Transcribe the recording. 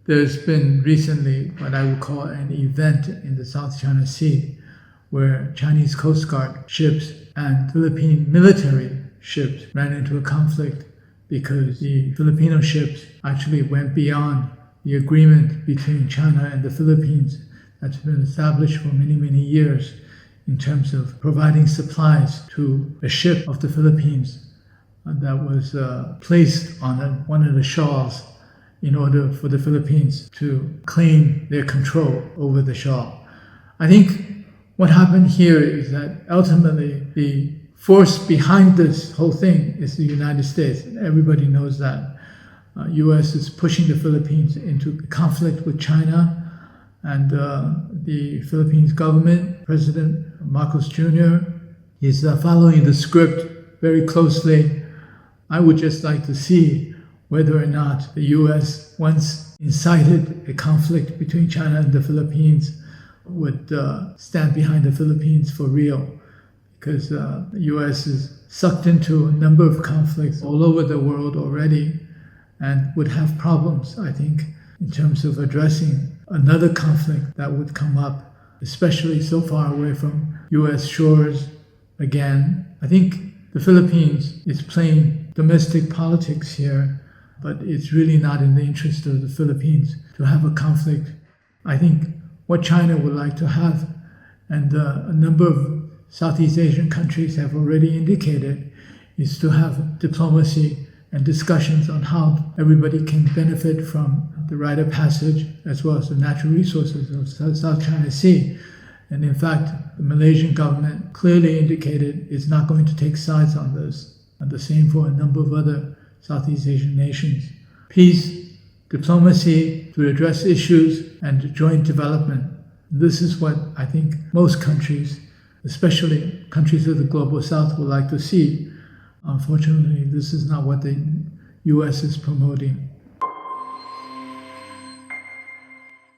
There's been recently what I would call an event in the South China Sea where Chinese Coast Guard ships and Philippine military ships ran into a conflict because the Filipino ships actually went beyond the agreement between China and the Philippines that's been established for many, many years in terms of providing supplies to a ship of the Philippines that was placed on one of the shawls in order for the Philippines to claim their control over the shawl. I think what happened here is that ultimately the force behind this whole thing is the United States. Everybody knows that. U.S. is pushing the Philippines into conflict with China, and the Philippines government, President Marcos Jr., is following the script very closely. I would just like to see whether or not the U.S., once incited a conflict between China and the Philippines, would stand behind the Philippines for real. Because the U.S. is sucked into a number of conflicts all over the world already and would have problems, I think, in terms of addressing another conflict that would come up, especially so far away from U.S. shores again. I think the Philippines is playing domestic politics here, but it's really not in the interest of the Philippines to have a conflict. I think what China would like to have, and a number of Southeast Asian countries have already indicated, is to have diplomacy and discussions on how everybody can benefit from the rite of passage as well as the natural resources of South China Sea. And in fact, the Malaysian government clearly indicated it's not going to take sides on this, and the same for a number of other Southeast Asian nations. Peace, diplomacy to address issues, and joint development. This is what I think most countries, especially countries of the Global South, would like to see. Unfortunately, this is not what the U.S. is promoting.